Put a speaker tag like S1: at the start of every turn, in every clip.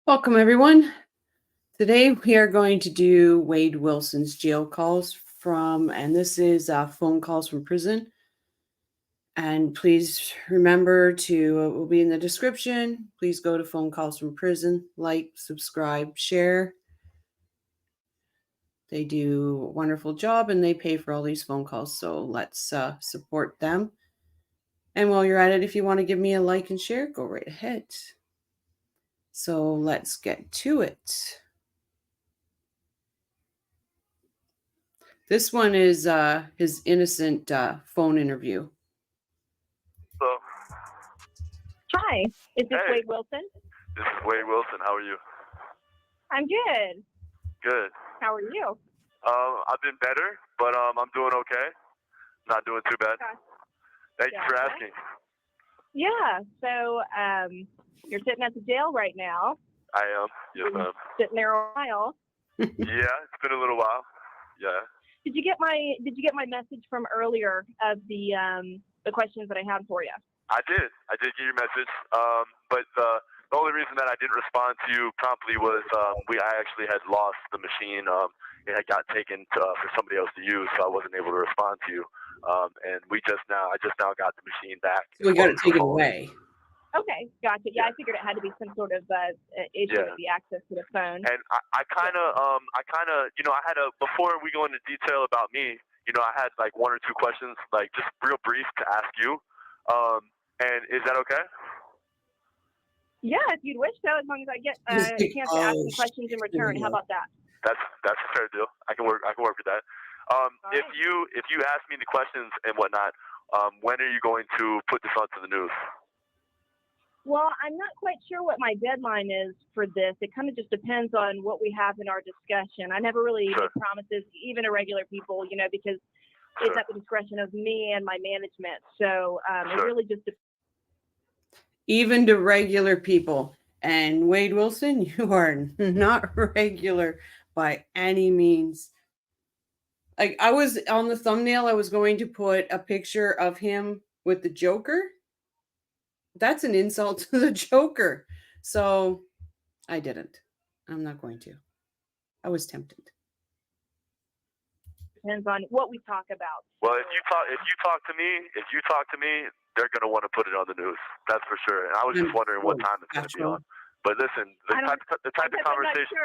S1: Welcome, everyone. Today we are going to do Wade Wilson's jail calls and this is phone calls from prison. And please remember to, it will be in the description. Please go to phone calls from prison, like, subscribe, share. They do a wonderful job and they pay for all these phone calls. So let's support them. And while you're at it, if you want to give me a like and share, go right ahead. So let's get to it. This one is his innocent phone interview.
S2: So,
S3: Hi, is this
S2: hey,
S3: Wade Wilson?
S2: this is Wade Wilson. How are you?
S3: I'm good.
S2: Good.
S3: How are you?
S2: I've been better, but I'm doing okay. Not doing too bad.
S3: Okay.
S2: Thank you for
S3: Gotcha.
S2: asking.
S3: Yeah, so you're sitting at the jail right now.
S2: I am. Yes, ma'am.
S3: Sitting there a while.
S2: Yeah, it's been a little while. Yeah.
S3: Did you get my message from earlier of the questions that I had for you?
S2: I did. I did get your message. But the only reason that I didn't respond to you promptly was I actually had lost the machine. It had got taken for somebody else to use, so I wasn't able to respond to you. And I just now got the machine back.
S1: We got to take it away.
S3: Okay, gotcha. Yeah, I figured it had to be some sort of issue with the access to the phone.
S2: And I kind of, I had before we go into detail about me, I had like one or two questions, like just real brief to ask you. And is that okay?
S3: Yeah, if you'd wish so, as long as I get a chance to ask some questions in return. How about that?
S2: That's a fair deal. I can work with that. If you ask me the questions and whatnot, when are you going to put this onto the news?
S3: Well, I'm not quite sure what my deadline is for this. It kind of just depends on what we have in our discussion. I never really make promises, even to regular people, because it's at the discretion of me and my management. So it really just depends.
S1: Even to regular people. And Wade Wilson, you are not regular by any means. Like, I was on the thumbnail, I was going to put a picture of him with the Joker. That's an insult to the Joker. So I didn't. I'm not going to. I was tempted.
S3: Depends on what we talk about.
S2: Well, if you talk to me, they're gonna want to put it on the news. That's for sure. And I was just wondering what time it's gonna be on. But listen, the type of conversation,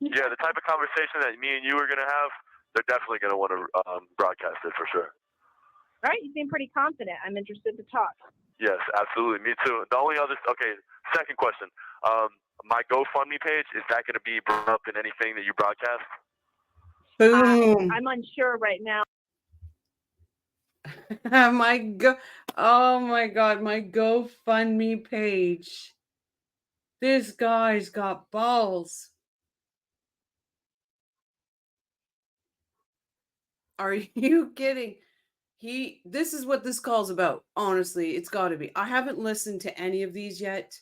S2: the type of conversation that me and you are gonna have, they're definitely gonna want to broadcast it for sure.
S3: All right, you seem pretty confident. I'm interested to talk.
S2: Yes, absolutely. Me too. The only other second question. My GoFundMe page, is that going to be brought up in anything that you broadcast?
S1: Boom.
S3: I'm unsure right now.
S1: Oh my God, my GoFundMe page. This guy's got balls. Are you kidding? This is what this call's about. Honestly, it's got to be. I haven't listened to any of these yet.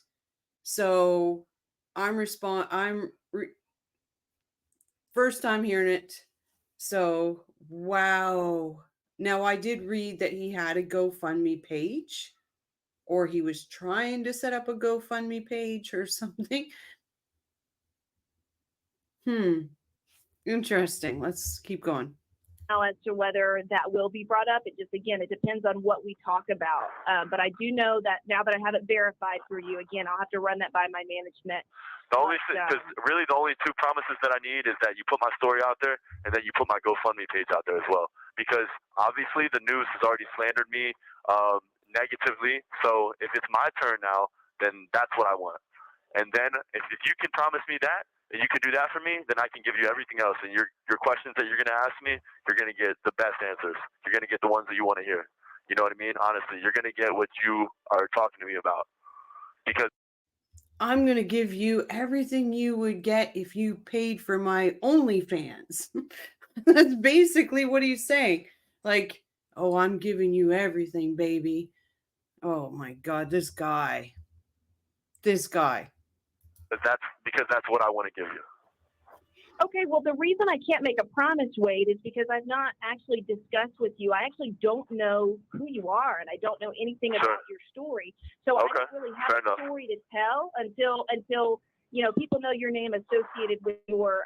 S1: So first time hearing it. So, wow. Now, I did read that he had a GoFundMe page, or he was trying to set up a GoFundMe page or something. Interesting. Let's keep going.
S3: As to whether that will be brought up, it depends on what we talk about. But I do know that now that I have it verified for you, again, I'll have to run that by my management.
S2: Because really the only two promises that I need is that you put my story out there and that you put my GoFundMe page out there as well. Because obviously the news has already slandered me negatively. So if it's my turn now, then that's what I want. And then if you can promise me that, and you can do that for me, then I can give you everything else. And your questions that you're going to ask me, you're going to get the best answers. You're going to get the ones that you want to hear. You know what I mean? Honestly, you're going to get what you are talking to me about. Because
S1: I'm going to give you everything you would get if you paid for my OnlyFans. That's basically what he's saying. Like, oh, I'm giving you everything, baby. Oh my God, this guy.
S2: That's what I want to give you.
S3: Okay, well, the reason I can't make a promise, Wade, is because I've not actually discussed with you. I actually don't know who you are, and I don't know anything about your story. So I don't really have a story to tell until people know your name associated with your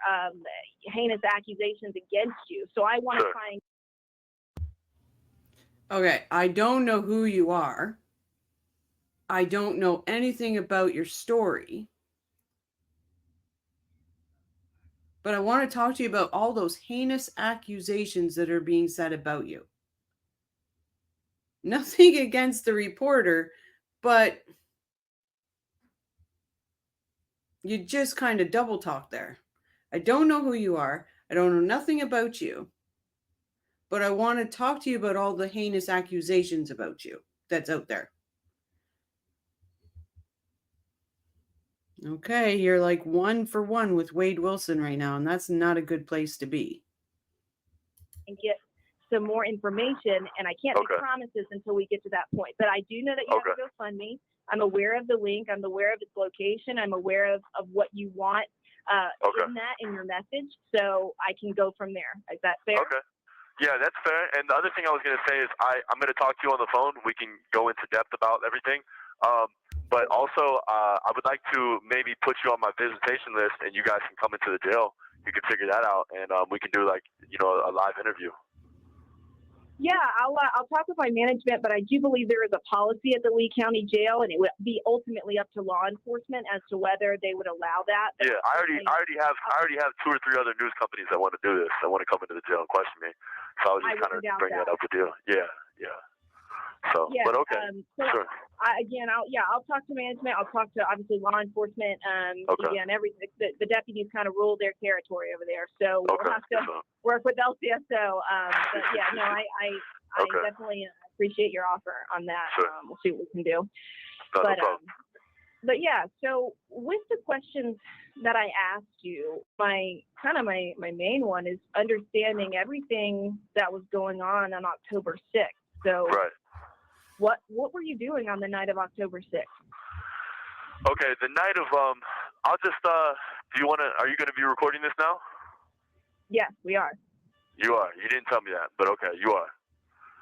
S3: heinous accusations against you. So I want to try and.
S1: Okay, I don't know who you are. I don't know anything about your story. But I want to talk to you about all those heinous accusations that are being said about you. Nothing against the reporter, but you just kind of double talk there. I don't know who you are. I don't know nothing about you. But I want to talk to you about all the heinous accusations about you that's out there. Okay, you're like 1-for-1 with Wade Wilson right now, and that's not a good place to be.
S3: And get some more information, and I can't make promises until we get to that point. But I do know that you have a GoFundMe. I'm aware of the link. I'm aware of its location. I'm aware of what you want in your message, so I can go from there. Is that fair?
S2: Okay. Yeah, that's fair. And the other thing I was going to say is I'm going to talk to you on the phone. We can go into depth about everything. But also, I would like to maybe put you on my visitation list, and you guys can come into the jail. You can figure that out, and we can do a live interview.
S3: Yeah, I'll talk with my management, but I do believe there is a policy at the Lee County Jail, and it would be ultimately up to law enforcement as to whether they would allow that.
S2: But yeah, I already have 2 or 3 other news companies that want to do this. That want to come into the jail and question me. So I was just kind of bringing that up with you. Yeah. So, but okay, sure.
S3: I'll talk to management. I'll talk to obviously law enforcement. Again, everything. The deputies kind of rule their territory over there, so we'll have to work with LCSO. But yeah, no, I definitely appreciate your offer on that. Sure. We'll see what we can do. But yeah, so with the questions that I asked you, my main one is understanding everything that was going on October 6th. So. Right. What were you doing on the night of October 6th?
S2: Okay, the night of I'll just are you going to be recording this now?
S3: Yes, we are.
S2: You are. You didn't tell me that, but okay, you are.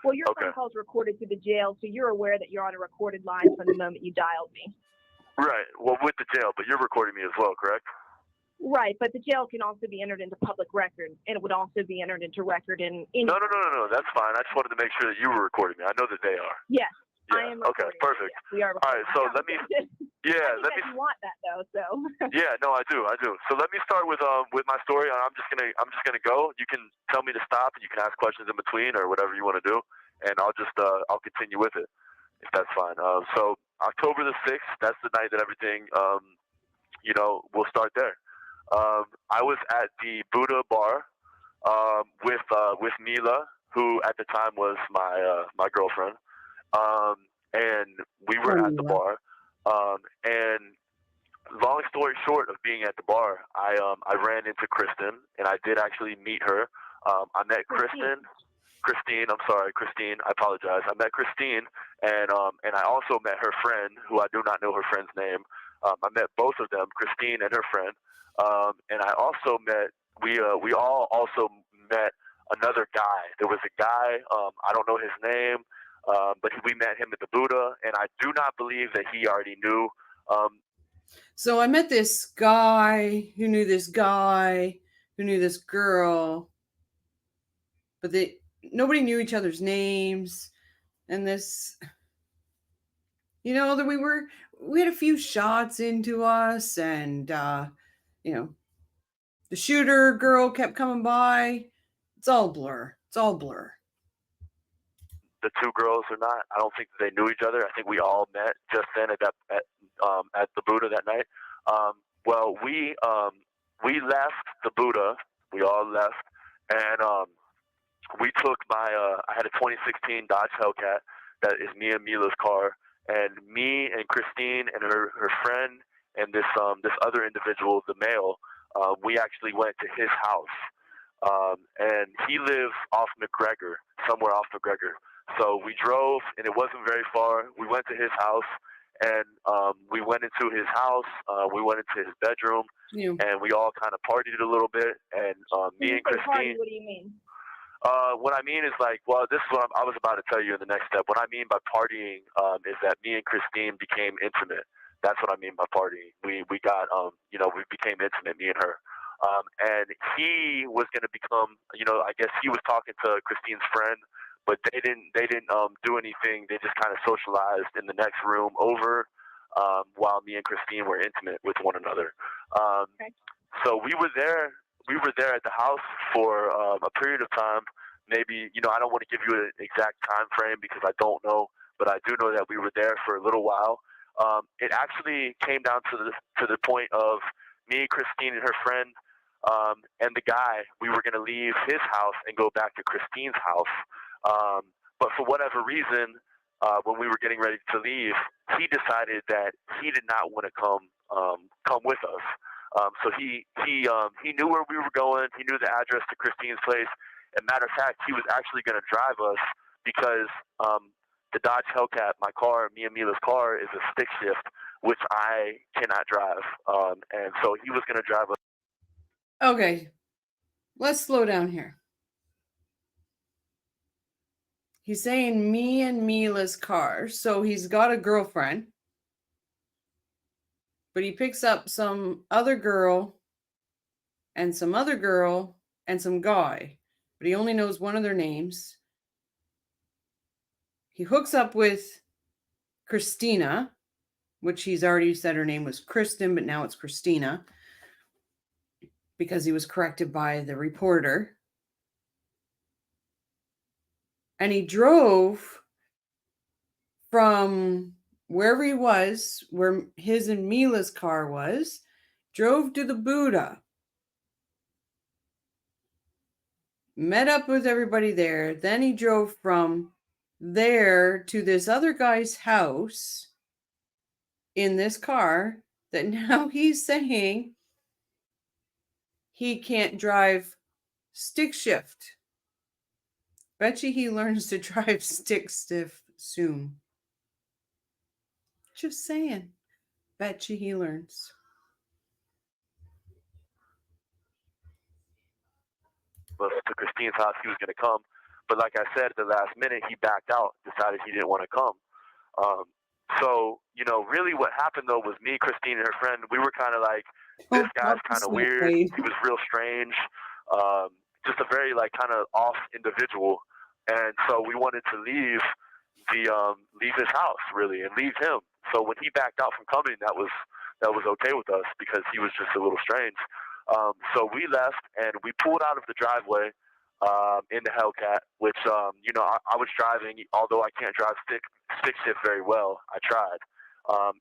S3: Well, your phone call's recorded to the jail, so you're aware that you're on a recorded line from the moment you dialed me. Right.
S2: Well, with the jail, but you're recording me as well, correct?
S3: Right, but the jail can also be entered into public record, and it would also be entered into record in.
S2: No. That's fine. I just wanted to make sure that you were recording me. I know that they are.
S3: Yes,
S2: yeah.
S3: I am recording.
S2: Okay, perfect.
S3: Yes, we are recording.
S2: All right, so let me. Yeah, let me.
S3: You want that though, so.
S2: Yeah, no, I do. So let me start with my story. I'm just gonna go. You can tell me to stop, and you can ask questions in between or whatever you want to do, and I'll continue with it if that's fine. So October the 6th, that's the night that everything we'll start there. I was at the Buddha bar with Mila, who at the time was my girlfriend, and we were at the bar. And long story short of being at the bar, I ran into Kristen, and I did actually meet her. I met Kristen. I apologize. I met Christine, and I also met her friend, who I do not know her friend's name. I met both of them, Christine and her friend. And I also met, we all also met another guy. There was a guy, I don't know his name, but we met him at the Buddha, and I do not believe that he already knew.
S1: So I met this guy who knew this guy who knew this girl, but nobody knew each other's names. And this, that we had a few shots into us, and the shooter girl kept coming by. It's all blur.
S2: The 2 girls or not, I don't think they knew each other. I think we all met just then at the Buddha that night. Well, we left the Buddha. We all left, and we took I had a 2016 Dodge Hellcat that is me and Mila's car, and me and Christine and her friend and this other individual, the male, we actually went to his house, and he lives off McGregor, somewhere off McGregor. So we drove, and it wasn't very far. We went to his house, and we went into his house. We went into his bedroom, and we all kind of partied a little bit. And me and Christine.
S3: Party, what do you mean?
S2: What I mean is this is what I was about to tell you in the next step. What I mean by partying is that me and Christine became intimate. That's what I mean by partying. We got we became intimate, me and her. And he was going to become, I guess he was talking to Christine's friend, but they didn't do anything. They just kind of socialized in the next room over, while me and Christine were intimate with one another.
S3: Okay.
S2: So we were there at the house for a period of time. Maybe, I don't want to give you an exact time frame because I don't know, but I do know that we were there for a little while. It actually came down to the point of me, Christine, and her friend, and the guy. We were going to leave his house and go back to Christine's house. But for whatever reason, when we were getting ready to leave, he decided that he did not want to come with us. So he knew where we were going. He knew the address to Christine's place. As a matter of fact, he was actually going to drive us because the Dodge Hellcat, my car, me and Mila's car, is a stick shift, which I cannot drive. And so he was going to drive us.
S1: Okay, let's slow down here. He's saying me and Mila's car. So he's got a girlfriend, but he picks up some other girl and some other girl and some guy, but he only knows one of their names. He hooks up with Christina, which he's already said her name was Kristen, but now it's Christina because he was corrected by the reporter. And he drove from wherever he was, where his and Mila's car was, drove to the Buddha, met up with everybody there. Then he drove from there to this other guy's house in this car that now he's saying he can't drive stick shift. Bet you he learns to drive stick shift soon. Just saying. Bet you he learns.
S2: To Christine's house, he was going to come. But like I said, at the last minute, he backed out, decided he didn't want to come. So, really what happened, though, was me, Christine, and her friend, we were kind of like, this guy's kind of weird. He was real strange. Just a very, kind of off individual. And so we wanted to leave his house, really, and leave him. So when he backed out from coming, that was okay with us because he was just a little strange. So we left and we pulled out of the driveway in the Hellcat, which I was driving, although I can't drive stick shift very well. I tried,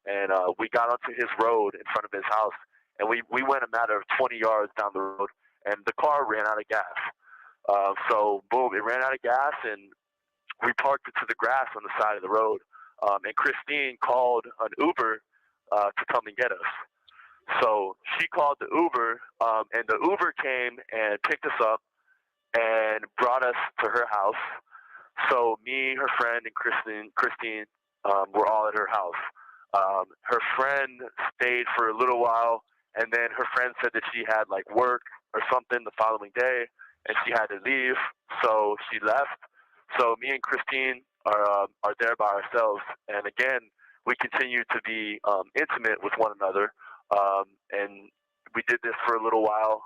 S2: and we got onto his road in front of his house, and we went a matter of 20 yards down the road, and the car ran out of gas. So boom, it ran out of gas, and we parked it to the grass on the side of the road. And Christine called an Uber to come and get us. So she called the Uber, and the Uber came and picked us up and brought us to her house. So me, her friend, and Christine were all at her house. Her friend stayed for a little while, and then her friend said that she had work or something the following day, and she had to leave, so she left. So me and Christine are there by ourselves, and again, we continue to be intimate with one another, and we did this for a little while,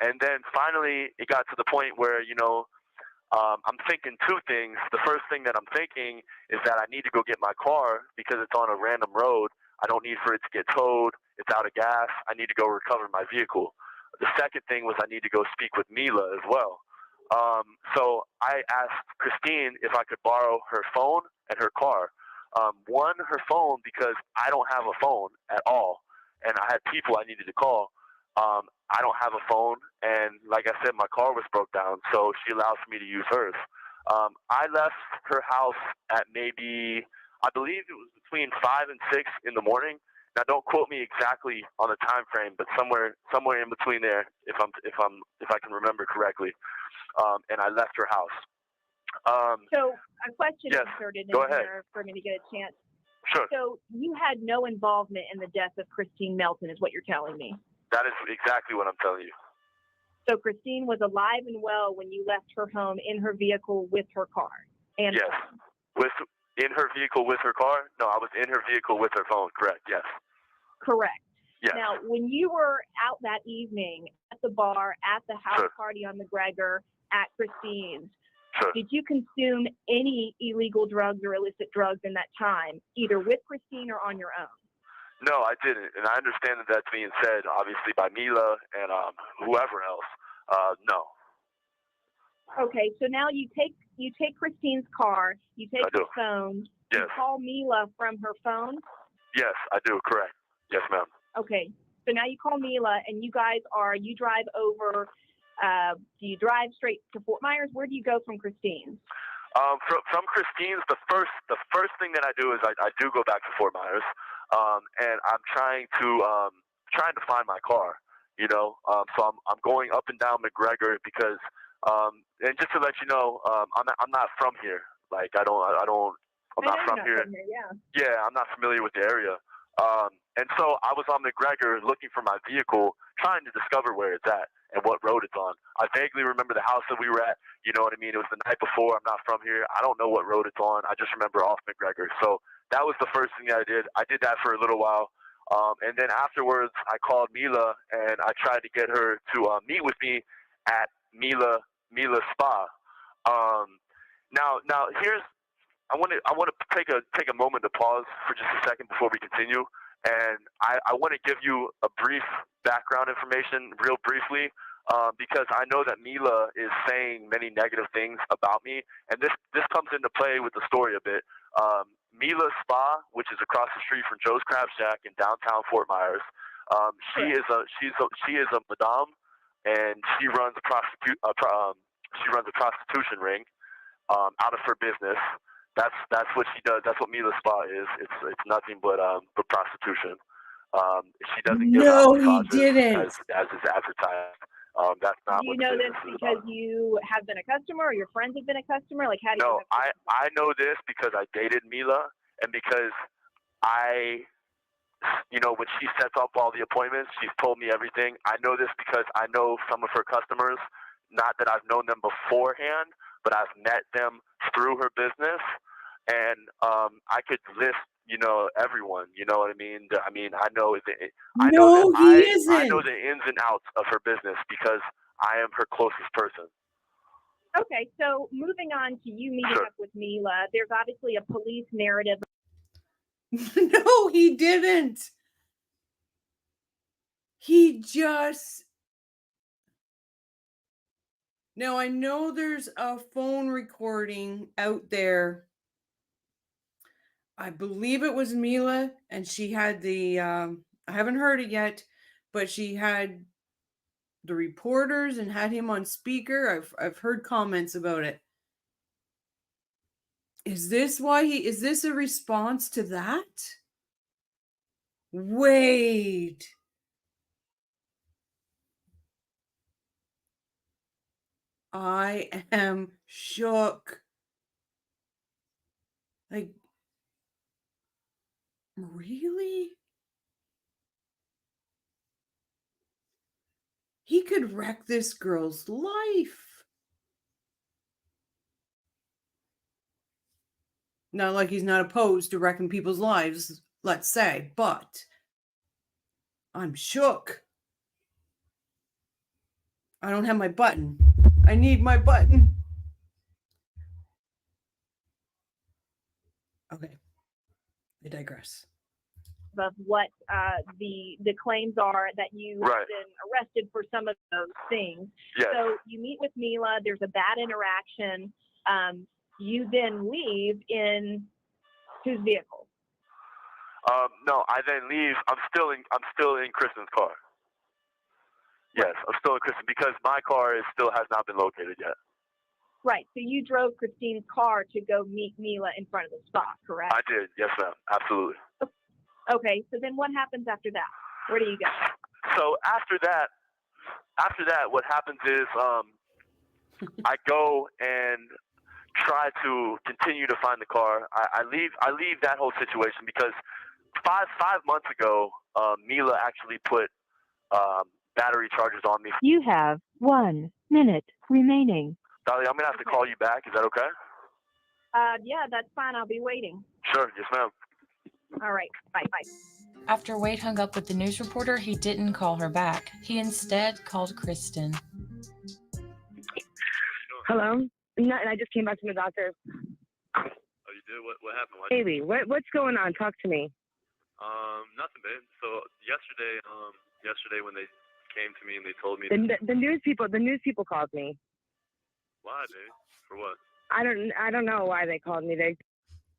S2: and then finally it got to the point where I'm thinking two things. The first thing that I'm thinking is that I need to go get my car because it's on a random road. I don't need for it to get towed. It's out of gas. I need to go recover my vehicle. The second thing was I need to go speak with Mila as well. So I asked Christine if I could borrow her phone and her car. One, her phone, because I don't have a phone at all, and I had people I needed to call. I don't have a phone, and like I said, my car was broke down, so she allows me to use hers. I left her house at maybe, I believe it was between 5 and 6 in the morning. Now, don't quote me exactly on the time frame, but somewhere in between there, if I can remember correctly. And I left her house.
S3: So a question
S2: yes,
S3: inserted in
S2: ahead.
S3: here for me to get a chance.
S2: Sure.
S3: So you had no involvement in the death of Christine Melton, is what you're telling me?
S2: That is exactly what I'm telling you.
S3: So Christine was alive and well when you left her home in her vehicle with her car. And
S2: yes. In her vehicle with her car? No, I was in her vehicle with her phone. Correct. Yes.
S3: Correct.
S2: Yes.
S3: Now, when you were out that evening at the bar, at the house
S2: Sure.
S3: party on McGregor, at Christine's,
S2: Sure.
S3: did you consume any illegal drugs or illicit drugs in that time, either with Christine or on your own?
S2: No, I didn't, and I understand that that's being said, obviously, by Mila and whoever else. No.
S3: Okay, so now you take Christine's car, you take
S2: I
S3: her
S2: do.
S3: phone,
S2: Yes.
S3: you call Mila from her phone.
S2: Yes, I do. Correct. Yes, ma'am.
S3: Okay, so now you call Mila, and you drive over. Do you drive straight to Fort Myers? Where do you go from Christine's?
S2: From Christine's, the first thing that I do is I do go back to Fort Myers, and I'm trying to find my car. So I'm going up and down McGregor because and just to let you know, I'm not from here. Like I'm not from here. Yeah, I'm not familiar with the area. And so I was on McGregor looking for my vehicle, trying to discover where it's at and what road it's on. I vaguely remember the house that we were at. You know what I mean? It was the night before. I'm not from here. I don't know what road it's on. I just remember off McGregor. So that was the first thing that I did. I did that for a little while. And then afterwards, I called Mila and I tried to get her to meet with me at Mila Spa. Now here's I want to take a moment to pause for just a second before we continue, and I want to give you a brief background information, real briefly, because I know that Mila is saying many negative things about me, and this comes into play with the story a bit. Mila Spa, which is across the street from Joe's Crab Shack in downtown Fort Myers, she is a madame, and she runs a prostitution ring out of her business. That's what she does. That's what Mila Spa is. It's nothing but prostitution. She doesn't give out massages as is advertised. That's not.
S3: Do you
S2: what
S3: know
S2: the
S3: this
S2: business is
S3: because
S2: about.
S3: you have been a customer, or your friends have been a customer? Like, how do
S2: No,
S3: you?
S2: I know this because I dated Mila, and because when she sets up all the appointments, she's told me everything. I know this because I know some of her customers. Not that I've known them beforehand, but I've met them through her business, and I could list, everyone. You know what I mean? I know I know the ins and outs of her business because I am her closest person.
S3: Okay, so moving on to you meeting
S2: Sure.
S3: up with Mila, there's obviously a police narrative.
S1: No, he didn't. He just. Now, I know there's a phone recording out there. I believe it was Mila, and she had I haven't heard it yet, but she had the reporters and had him on speaker. I've heard comments about it. Is this a response to that? Wait. I am shook. Like, really? He could wreck this girl's life. Not like he's not opposed to wrecking people's lives, let's say, but I'm shook. I don't have my button. I need my button. Okay. I digress.
S3: Of what the claims are that you have been arrested for some of those things.
S2: Yes.
S3: So you meet with Mila. There's a bad interaction. You then leave in whose vehicle?
S2: No, I then leave. I'm still in Kristen's car. Yes, I'm still in Kristen because my car still has not been located yet.
S3: Right. So you drove Christine's car to go meet Mila in front of the spot, correct?
S2: I did. Yes, ma'am. Absolutely.
S3: Okay. So then what happens after that? Where do you go?
S2: So after that, what happens is I go and try to continue to find the car. I leave that whole situation because five months ago, Mila actually put battery chargers on me.
S4: You have 1 minute remaining.
S2: Dolly, I'm gonna have to call you back. Is that okay?
S3: Yeah, that's fine. I'll be waiting.
S2: Sure, yes, ma'am.
S3: All right. Bye.
S4: After Wade hung up with the news reporter, he didn't call her back. He instead called Kristen.
S5: Hello? No, I just came back from the doctor.
S2: Oh, you did? What happened?
S5: Baby, what's going on? Talk to me.
S2: Nothing, babe. So yesterday when they came to me and they told me
S5: The news people called me.
S2: why, babe? For what?
S5: I don't know why they called me.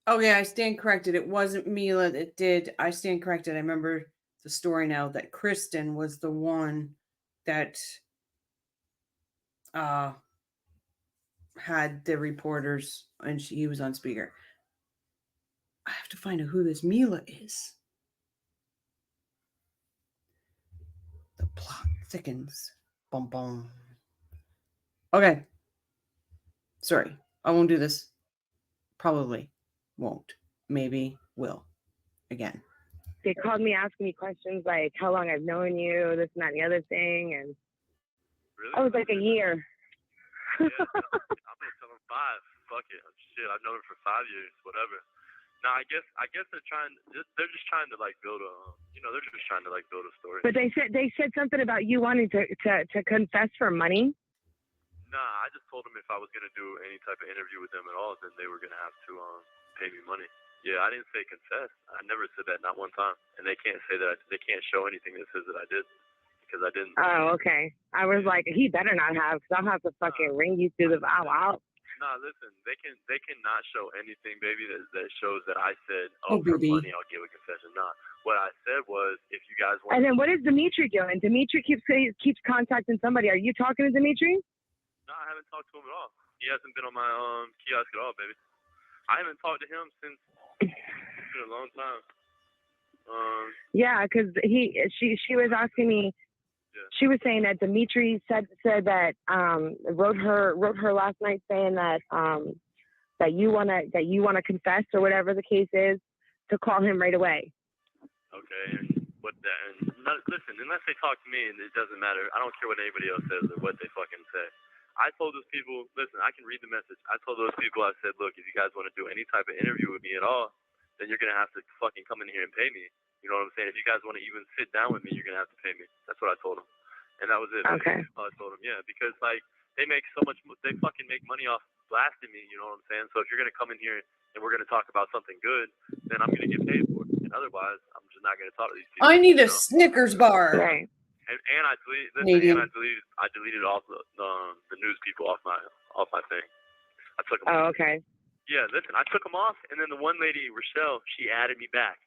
S1: Okay, I stand corrected. It wasn't Mila that did. I stand corrected. I remember the story now that Kristen was the one that had the reporters and he was on speaker. I have to find out who this Mila is. The plot thickens. Bum bum. Okay. Sorry. I won't do this. Probably won't. Maybe will. Again.
S5: They called me asking me questions like how long I've known you, this and that and the other thing, and
S2: Really?
S5: I was like a year.
S2: Yeah, I'm gonna tell them 5. Fuck it. Shit, I've known her for 5 years. Whatever. Now I guess they're trying. They're just trying to like build a. They're just trying to like build a story.
S5: But they said something about you wanting to confess for money.
S2: Nah, I just told them if I was gonna do any type of interview with them at all, then they were gonna have to pay me money. Yeah, I didn't say confess. I never said that, not one time. And they can't say that. They can't show anything that says that I did, because I didn't.
S5: Oh, okay. I was like, he better not have, because I'll have to fucking ring you through the bow out.
S2: Nah, listen, they cannot show anything, baby, that shows that I said,
S1: Oh,
S2: for
S1: baby.
S2: money I'll give a confession. Nah, what I said was, if you guys want.
S5: And then what is Dimitri doing? Dimitri keeps contacting somebody. Are you talking to Dimitri?
S2: No, I haven't talked to him at all. He hasn't been on my kiosk at all, baby. I haven't talked to him since it's been a long time.
S5: Yeah, because she was asking me.
S2: Yeah.
S5: She was saying that Dimitri said that wrote her last night saying that that you wanna confess or whatever the case is, to call him right away.
S2: Okay, and listen, unless they talk to me, and it doesn't matter. I don't care what anybody else says or what they fucking say. I told those people, listen, I can read the message. I told those people, I said, look, if you guys want to do any type of interview with me at all, then you're going to have to fucking come in here and pay me. You know what I'm saying? If you guys want to even sit down with me, you're going to have to pay me. That's what I told them. And that was it.
S5: Okay.
S2: That's all I told them, yeah, because, like, they fucking make money off blasting me, you know what I'm saying? So if you're going to come in here and we're going to talk about something good, then I'm going to get paid for it. And otherwise, I'm just not going to talk to these people.
S1: I need a Snickers bar.
S5: Right.
S2: And I deleted all the news people off my thing. I took them.
S5: Oh, okay.
S2: Yeah, listen, I took them off, and then the one lady, Rochelle, she added me back,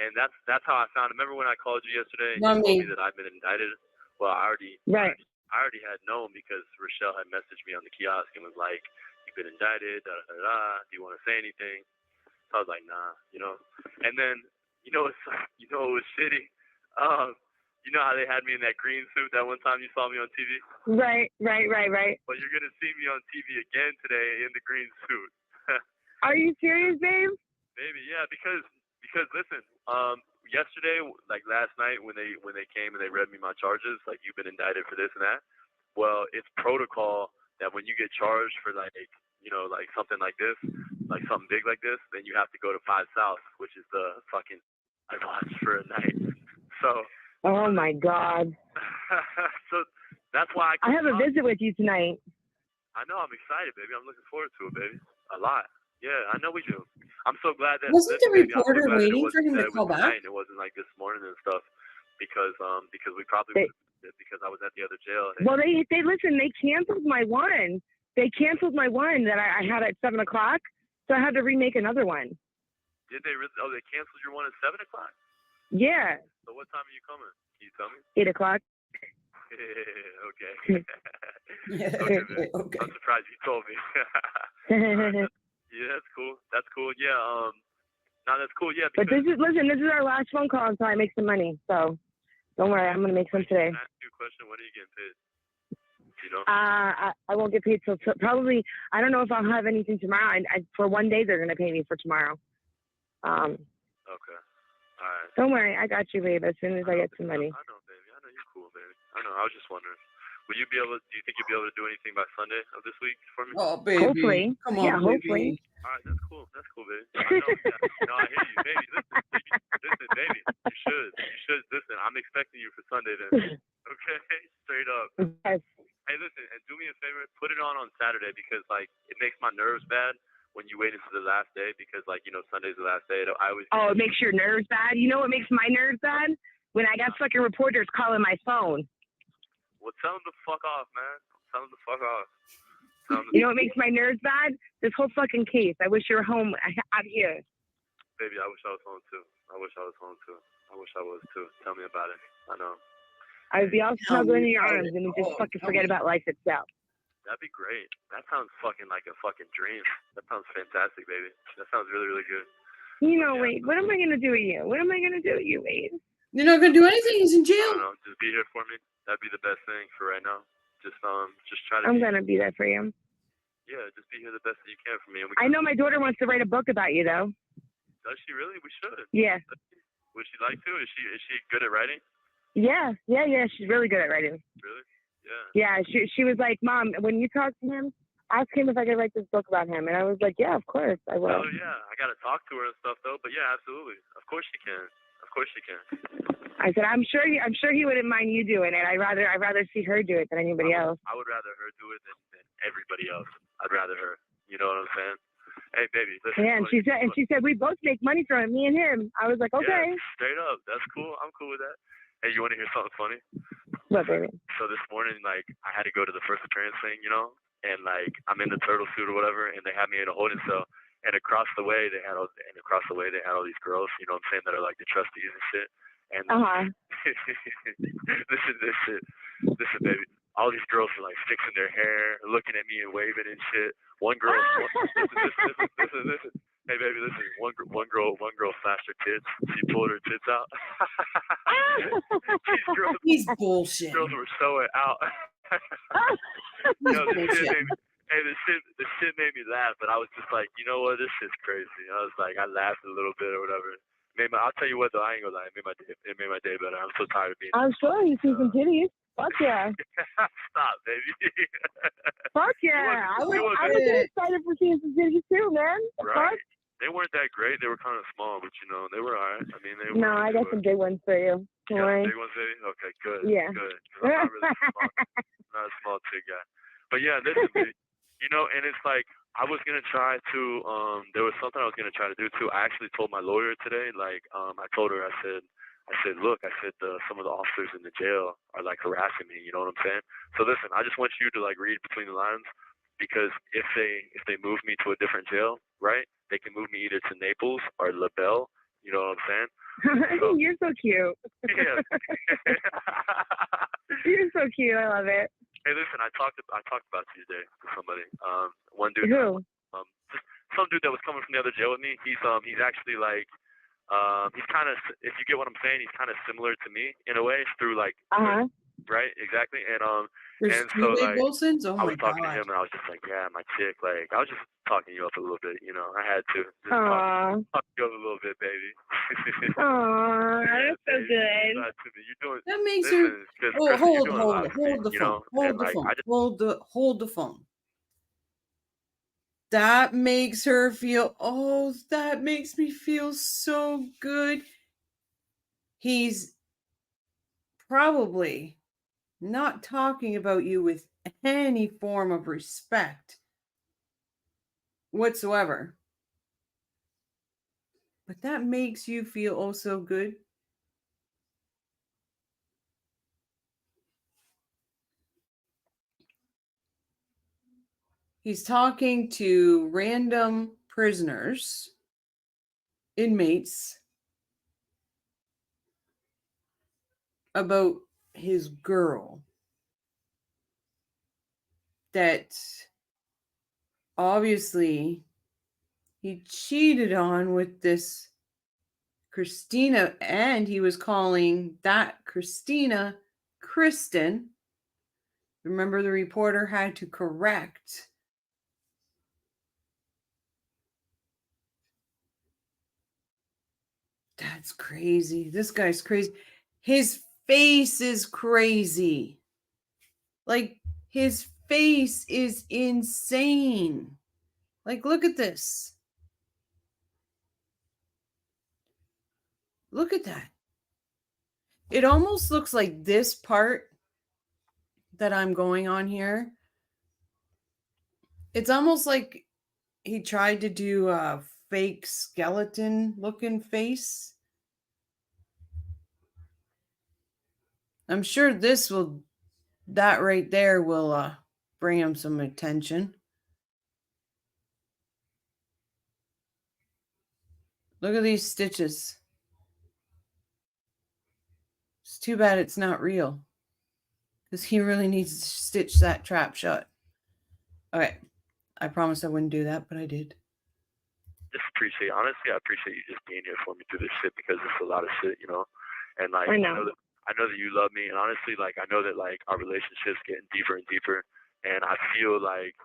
S2: and that's how I found. Remember when I called you yesterday? And you told me that I'd been indicted. Well, I already had known because Rochelle had messaged me on the kiosk and was like, "You've been indicted. Da da da. Do you want to say anything?" So I was like, "Nah," And then it was shitty. You know how they had me in that green suit that one time you saw me on TV?
S5: Right.
S2: Well, you're going to see me on TV again today in the green suit.
S5: Are you serious, babe?
S2: Maybe, yeah, because listen, yesterday, like last night when they came and they read me my charges, like you've been indicted for this and that. Well, it's protocol that when you get charged for like something like this, like something big like this, then you have to go to 5 South, which is the fucking lodge for a night. So.
S5: Oh my God.
S2: So that's why
S5: I have a visit with you tonight.
S2: I know, I'm excited, baby. I'm looking forward to it, baby. A lot. Yeah, I know we do. I'm so glad that
S1: Wasn't the reporter waiting for him to call back?
S2: And it wasn't like this morning and stuff because we probably because I was at the other jail.
S5: Well, they listen. They canceled my one. They canceled my one that I had at 7 o'clock, so I had to remake another one.
S2: Did they really? Oh, they canceled your one at 7 o'clock?
S5: Yeah.
S2: So what time are you coming? Can you tell me?
S5: 8 o'clock.
S2: Okay.
S1: Okay.
S2: I'm surprised you told me. Right, yeah, that's cool. Yeah. No, that's cool. Yeah.
S5: But this is our last phone call until I make some money. So don't worry, I'm gonna make some today.
S2: Can I ask you a question? When are you getting paid? You know?
S5: I won't get paid till probably. I don't know if I'll have anything tomorrow. For one day they're gonna pay me for tomorrow.
S2: Okay. All right.
S5: Don't worry, I got you, babe. As soon as I get some money.
S2: I know, baby. I know you're cool, baby. I know. I was just wondering. Do you think you'll be able to do anything by Sunday of this week for me?
S1: Oh, baby.
S5: Hopefully.
S1: Come on,
S5: yeah,
S1: baby.
S5: hopefully.
S2: All right, that's cool. That's cool, baby. I know. Yeah. No, I hear you, baby. Listen, baby. You should listen. I'm expecting you for Sunday then. Okay, straight up.
S5: Yes.
S2: Hey, listen, and do me a favor. Put it on Saturday because like it makes my nerves bad when you wait until the last day because like Sunday's the last day. I always.
S5: Oh, it makes your nerves bad. You know what makes my nerves bad? When I got fucking reporters calling my phone.
S2: Well, tell them to fuck off, man. Tell them to fuck off.
S5: You know what makes my nerves bad? This whole fucking case. I wish you were home out here.
S2: Baby, I wish I was home too. I wish I was too. Tell me about it. I know.
S5: I would be all snuggled in your arms and just fucking forget about life itself.
S2: That'd be great. That sounds fucking like a fucking dream. That sounds fantastic, baby. That sounds really, really good.
S5: You know, Wade, what am I going to do with you? What am I going to do with you, Wade?
S1: You're not going to do anything. He's in
S2: I
S1: jail.
S2: don't know. Just be here for me. That'd be the best thing for right now. Just try to.
S5: I'm going to be there for you.
S2: Yeah, just be here the best that you can for me. And
S5: I know my daughter wants to write a book about you, though.
S2: Does she really? We should.
S5: Yeah.
S2: Would she like to? Is she good at writing?
S5: Yeah. She's really good at writing.
S2: Really? Yeah.
S5: Yeah. She was like, Mom, when you talk to him, ask him if I could write this book about him. And I was like, yeah, of course I will.
S2: Oh yeah, I gotta talk to her and stuff though. But yeah, absolutely. Of course she can. Of course she can.
S5: I said, I'm sure he wouldn't mind you doing it. I'd rather see her do it than anybody else.
S2: I would rather her do it than everybody else. I'd rather her. You know what I'm saying? Hey, baby, listen.
S5: Yeah, and she said we both make money from it, me and him. I was like, okay.
S2: Yeah, straight up. That's cool. I'm cool with that. Hey, you want to hear something funny?
S5: What, baby?
S2: So this morning, like, I had to go to the first appearance thing, and like I'm in the turtle suit or whatever, and they had me in a holding cell. And across the way they had all these girls, you know what I'm saying, that are like the trustees and shit. And listen, baby. All these girls are like fixing their hair, looking at me and waving and shit. One girl, listen. Hey, baby, listen. One girl flashed her tits. She pulled her tits out.
S1: He's bullshit.
S2: Girls were showing out. The shit made me laugh, but I was just like, you know what, this shit's crazy. I was like, I laughed a little bit or whatever. I'll tell you what though, I ain't gonna lie, it made my day better. I'm so tired of being.
S5: I'm sure you see some titties. Fuck yeah.
S2: Stop, baby.
S5: Fuck yeah. I was excited for seeing some titties too, man.
S2: Right. Fuck? They weren't that great. They were kind of small, but they were alright. I mean, they were.
S5: No, I got some big ones for you.
S2: Big ones, baby? Okay, good.
S5: Yeah.
S2: Good. I'm not really small. I'm not a small chick guy. But yeah, listen, baby. And it's like, I was going to try to, there was something I was going to try to do too. I actually told my lawyer today, like, I told her, I said, look, some of the officers in the jail are like harassing me, you know what I'm saying? So listen, I just want you to like read between the lines, because if they move me to a different jail, right, they can move me either to Naples or La Belle, you know what I'm saying? So,
S5: you're so cute.
S2: Yeah.
S5: You're so cute. I love it.
S2: Hey, listen, I talked about you today to somebody. One dude.
S5: Who?
S2: Some dude that was coming from the other jail with me. He's actually like, he's kind of, if you get what I'm saying, he's kind of similar to me in a way through like, right, exactly, and so like,
S1: Wilsons? Oh
S2: I was
S1: my
S2: talking to him and I was just like, yeah, my chick, like, I was just talking you up a little bit, I had to just talk you up a little bit, baby.
S5: Aww, that's so good.
S2: You're doing,
S1: that makes her. Hold the phone. Hold the phone. That makes her feel. Oh, that makes me feel so good. He's probably not talking about you with any form of respect whatsoever. But that makes you feel oh so good. He's talking to random prisoners, inmates, about his girl that obviously he cheated on with this Christina, and he was calling that Christina Kristen. Remember, the reporter had to correct That's crazy. This guy's crazy. His face is crazy. Like, his face is insane. Like, look at this. Look at that. It almost looks like this part that I'm going on here. It's almost like he tried to do a fake skeleton looking face. I'm sure that right there will bring him some attention. Look at these stitches. It's too bad it's not real, because he really needs to stitch that trap shut. Okay, I promised I wouldn't do that, but I did.
S2: Just honestly, I appreciate you just being here for me through this shit, because it's a lot of shit, you know? And like,
S5: I know.
S2: I know that you love me, and honestly, like, I know that like our relationship's getting deeper and deeper, and I feel like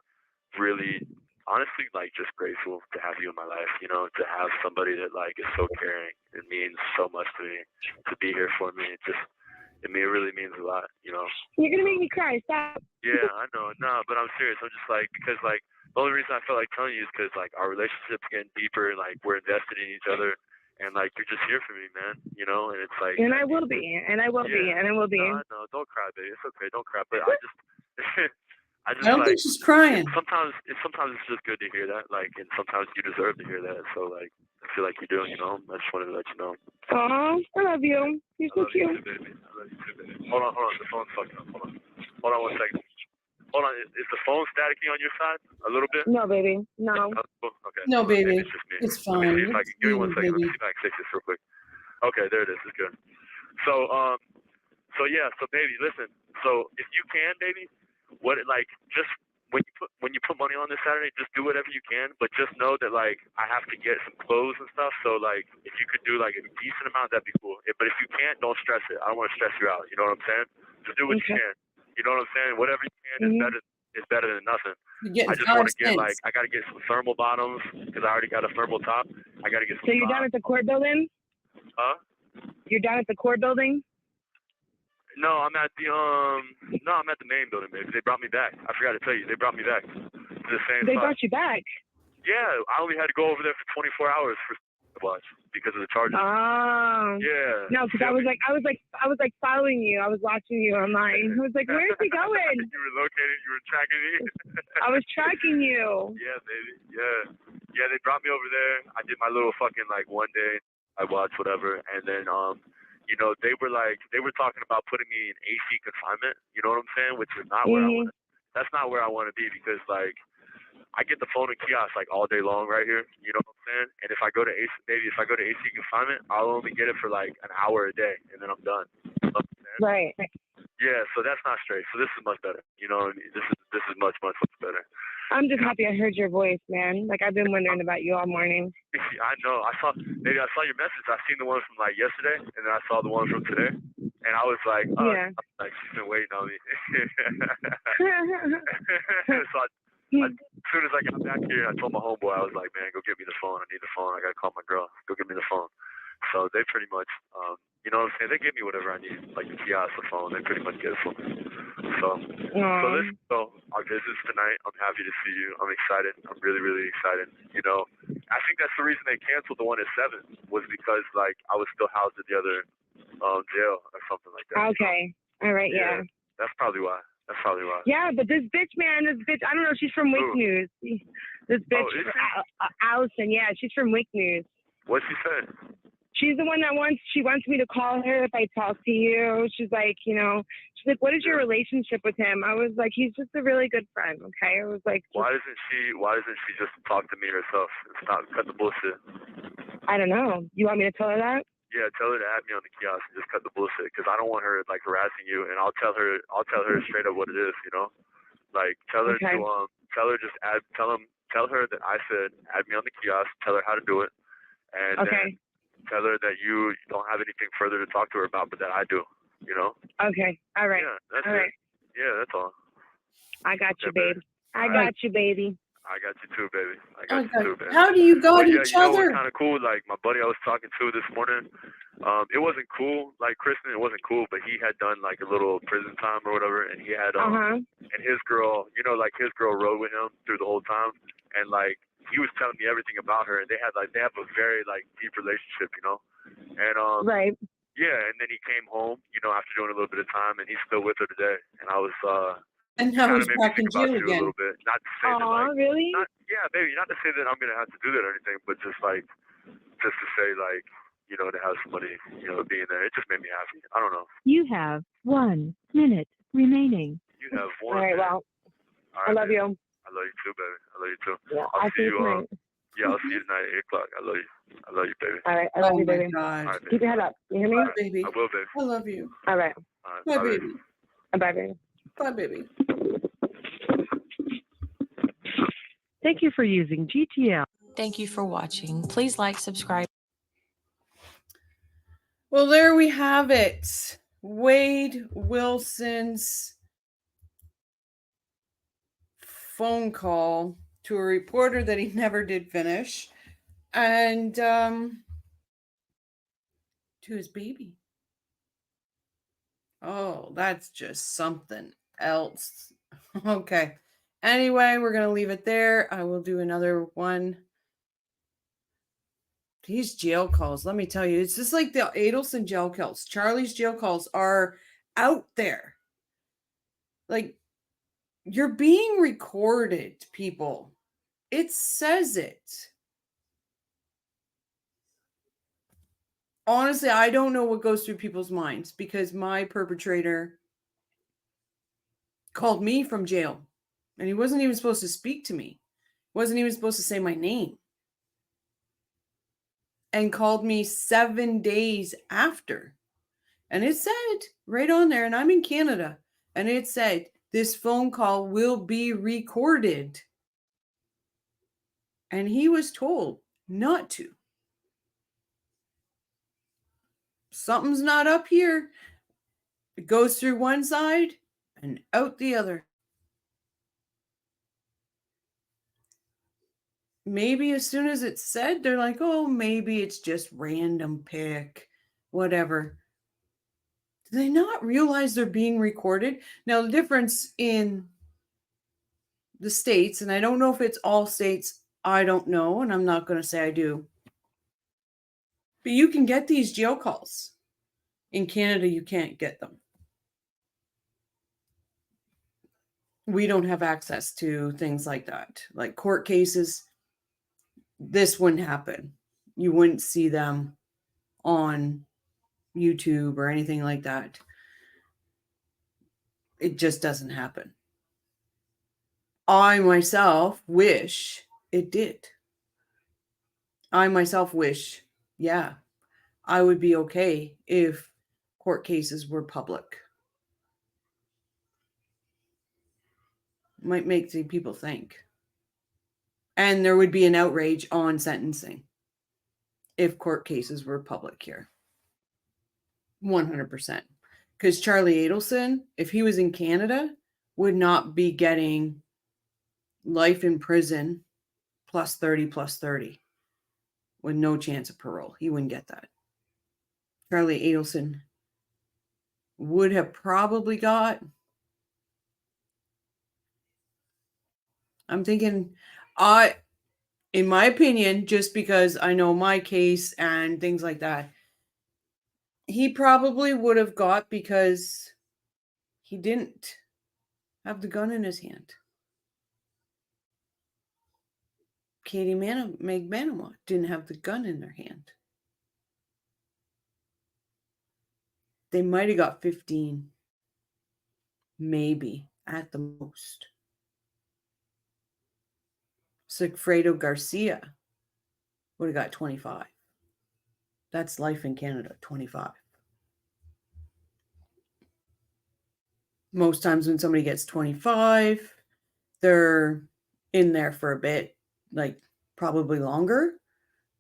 S2: really, honestly, like, just grateful to have you in my life, you know, to have somebody that like is so caring. It means so much to me to be here for me. It really means a lot, you know.
S5: You're gonna make me cry. Stop.
S2: Yeah, I know. No, but I'm serious. I'm just like, because like the only reason I felt like telling you is because like our relationship's getting deeper, like we're invested in each other, and like you're just here for me, man. You know, and it's like.
S5: And I will be. And I will be. And I will be.
S2: No, no, don't cry, baby. It's okay. Don't cry. But I just. I
S1: don't
S2: like,
S1: think she's crying.
S2: Sometimes it's just good to hear that, like, and sometimes you deserve to hear that. So like, I feel like you do, you know. I just wanted to let you know.
S5: Oh, I love you. You're so cute.
S2: You too, baby. I love you too, baby. Hold on. The phone's fucking up. Hold on 1 second. Hold on. Is the phone staticky on your side a little bit?
S5: No, baby. No.
S2: Okay.
S1: No, baby.
S2: It's just me.
S1: It's fine.
S2: Let me see if I can, give me 1 second.
S1: Baby.
S2: Let me see if I can fix this real quick. Okay, there it is. It's good. So yeah. So baby, listen. So if you can, baby, just when you put money on this Saturday, just do whatever you can, but just know that like I have to get some clothes and stuff. So like if you could do like a decent amount, that'd be cool. But if you can't, don't stress it. I don't want to stress you out. You know what I'm saying? Just do what you can. You know what I'm saying? Whatever you can is better than nothing. I just want to get I got to get some thermal bottoms because I already got a thermal top. I got to get some.
S5: So you're down at the court building?
S2: Huh?
S5: You're down at the court building?
S2: No, I'm at the main building, baby. They brought me back. I forgot to tell you, they brought me back to the same
S5: They
S2: spot.
S5: brought you back?
S2: Yeah, I only had to go over there for 24 hours for watch because of the charges.
S5: Oh.
S2: Yeah.
S5: No, because I was like following you. I was watching you online. I was like, where is he going?
S2: You were located. You were tracking me.
S5: I was tracking you.
S2: Yeah, baby. Yeah. They brought me over there. I did my little fucking like 1 day. I watched whatever, and then you know, they were talking about putting me in AC confinement. You know what I'm saying? Which is not where I want. That's not where I want to be because like I get the phone and kiosk like all day long right here. You know what I'm saying? And if I go to AC confinement, I'll only get it for like an hour a day, and then I'm done. You know what I'm saying?
S5: Right.
S2: Yeah. So that's not straight. So this is much better. You know what I mean? This is much better.
S5: I'm just happy I heard your voice, man. Like I've been wondering about you all morning.
S2: I know. I saw your message. I seen the one from like yesterday, and then I saw the one from today, and I was like, oh,
S5: yeah.
S2: Like she's been waiting on me. So as soon as I got back here, I told my homeboy, I was like, man, go get me the phone. I need the phone. I gotta call my girl. Go get me the phone. So they pretty much, you know what I'm saying? They give me whatever I need, like the kiosk, the phone. They pretty much get it for me. So our visits tonight. I'm happy to see you. I'm excited. I'm really, really excited. You know, I think that's the reason they canceled the one at 7 was because like I was still housed at the other jail or something like that.
S5: Okay. All right. Yeah.
S2: That's probably why.
S5: Yeah, but this bitch, I don't know. She's from Wake News. This bitch, Allison. Yeah, she's from Wake News.
S2: What'd she say?
S5: She's the one that she wants me to call her if I talk to you. She's like, you know, what is your relationship with him? I was like, he's just a really good friend. Okay. I was like,
S2: why doesn't she just talk to me herself? It's not cut the bullshit.
S5: I don't know. You want me to tell her that?
S2: Yeah, tell her to add me on the kiosk and just cut the bullshit because I don't want her like harassing you, and I'll tell her straight up what it is, you know. Like tell her to tell her that I said add me on the kiosk. Tell her how to do it, and then tell her that you don't have anything further to talk to her about, but that I do, you know.
S5: Okay. All right.
S2: Yeah, that's
S5: all
S2: it.
S5: Right.
S2: Yeah, that's all.
S5: I got you, babe. I got you, baby.
S2: I got you too, baby. I got you too, baby.
S1: How do you got each
S2: you know
S1: other?
S2: what's kind of cool? Like my buddy I was talking to this morning, it wasn't cool. Like Kristen, it wasn't cool, but he had done like a little prison time or whatever, and he had and his girl, you know, like his girl rode with him through the whole time, and like he was telling me everything about her, and they have a very like deep relationship, you know. And
S5: Right.
S2: yeah, and then he came home, you know, after doing a little bit of time, and he's still with her today. And I was
S1: And now
S2: kind
S1: he's
S2: of made me
S1: back
S2: think
S1: in
S2: about
S1: jail
S2: you a
S1: again.
S2: little bit. Not to say that
S3: Aw,
S2: like,
S3: really?
S2: not to say that I'm gonna have to do that or anything, but just to say like, you know, to have somebody, you know, being there, it just made me happy. I don't know.
S6: You have 1 minute remaining.
S2: You have
S5: All
S2: one.
S5: right.
S2: minute.
S5: Well,
S2: All
S5: I
S2: right,
S5: love
S2: baby.
S5: you.
S2: I love you too, baby. I love you too.
S5: Yeah,
S2: I'll see you.
S5: tonight.
S2: Yeah, I'll see you tonight at 8 o'clock. I love you. I love you, baby.
S5: All right. I love
S1: Oh
S5: you,
S1: my
S5: baby.
S1: God.
S2: All right, baby.
S5: Keep your head up. You hear me?
S2: All right.
S1: Baby.
S2: I will, baby.
S1: I love you.
S5: All right.
S2: All right.
S1: Bye,
S2: Bye,
S1: baby.
S5: Bye, baby.
S1: Bye, baby.
S6: Thank you for using GTL.
S4: Thank you for watching. Please like, subscribe.
S1: Well, there we have it. Wade Wilson's phone call to a reporter that he never did finish, and to his baby. Oh, that's just something else. Okay. Anyway, we're going to leave it there. I will do another one. These jail calls, let me tell you, it's just like the Adelson jail calls. Charlie's jail calls are out there. Like, you're being recorded, people. It says it. Honestly, I don't know what goes through people's minds because my perpetrator called me from jail and he wasn't even supposed to speak to me. Wasn't even supposed to say my name. And called me 7 days after. And it said right on there, and I'm in Canada, and it said, this phone call will be recorded. And he was told not to. Something's not up here. It goes through one side and out the other. Maybe as soon as it's said, they're like, oh, maybe it's just random pick, whatever. Do they not realize they're being recorded? Now, the difference in the states, and I don't know if it's all states, I don't know, and I'm not going to say I do. But you can get these jail calls. In Canada, you can't get them. We don't have access to things like that. Like court cases, this wouldn't happen. You wouldn't see them on YouTube or anything like that. It just doesn't happen. I myself wish it did. I myself wish, yeah, I would be okay if court cases were public. Might make the people think. And there would be an outrage on sentencing if court cases were public here. 100%. Because Charlie Adelson, if he was in Canada, would not be getting life in prison plus 30 plus 30 with no chance of parole. He wouldn't get that. Charlie Adelson would have probably got, I'm thinking, in my opinion, just because I know my case and things like that, he probably would have got because he didn't have the gun in his hand. Meg Manama didn't have the gun in their hand. They might have got 15, maybe at the most. Sigfredo Garcia would have got 25. That's life in Canada, 25. Most times when somebody gets 25, they're in there for a bit, like probably longer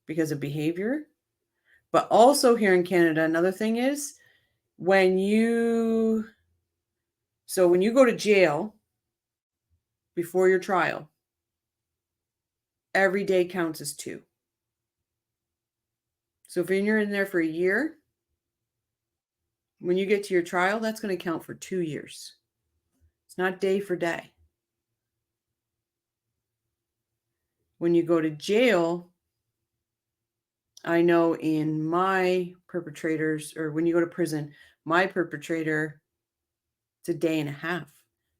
S1: because of behavior. But also here in Canada, another thing is when you go to jail before your trial, every day counts as 2. So if you're in there for a year, when you get to your trial, that's going to count for 2 years. It's not day for day. When you go to jail, I know in my perpetrators, or when you go to prison, my perpetrator, it's a day and a half.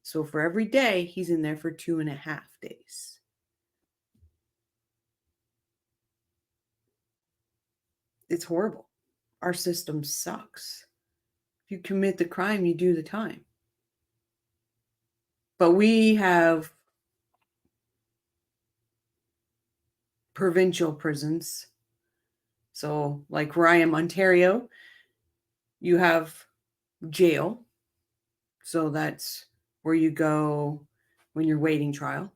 S1: So for every day, he's in there for 2.5 days. It's horrible. Our system sucks. If you commit the crime, you do the time. But we have provincial prisons. So, like where I am, Ontario, you have jail. So that's where you go when you're waiting trial.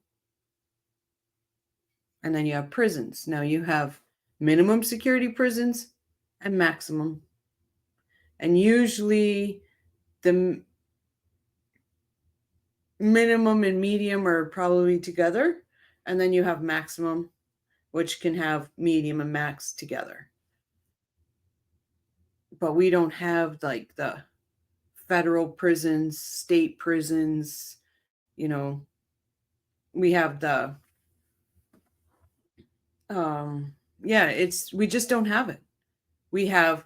S1: And then you have prisons. Now you have minimum security prisons and maximum. And usually the minimum and medium are probably together. And then you have maximum, which can have medium and max together. But we don't have like the federal prisons, state prisons, we have the we just don't have it. We have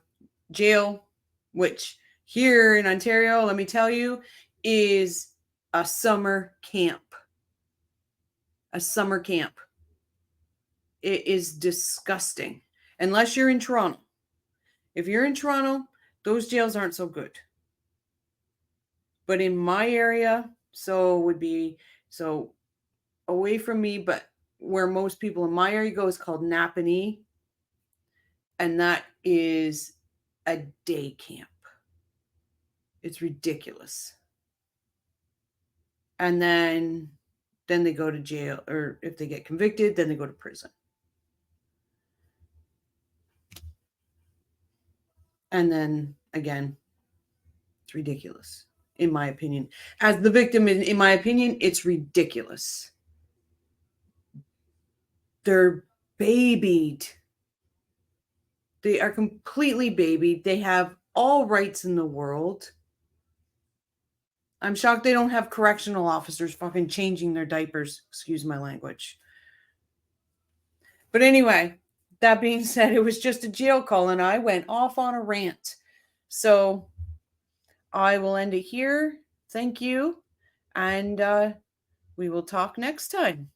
S1: jail, which here in Ontario, let me tell you, is a summer camp. A summer camp. It is disgusting. Unless you're in Toronto. If you're in Toronto, those jails aren't so good. But in my area, so away from me, but where most people in my area go is called Napanee. And that is a day camp. It's ridiculous. And then they go to jail, or if they get convicted, then they go to prison. And then again, it's ridiculous, in my opinion. As the victim, in my opinion, it's ridiculous. They're babied. They are completely babied. They have all rights in the world. I'm shocked they don't have correctional officers fucking changing their diapers. Excuse my language. But anyway, that being said, it was just a jail call and I went off on a rant. So I will end it here. Thank you. And we will talk next time.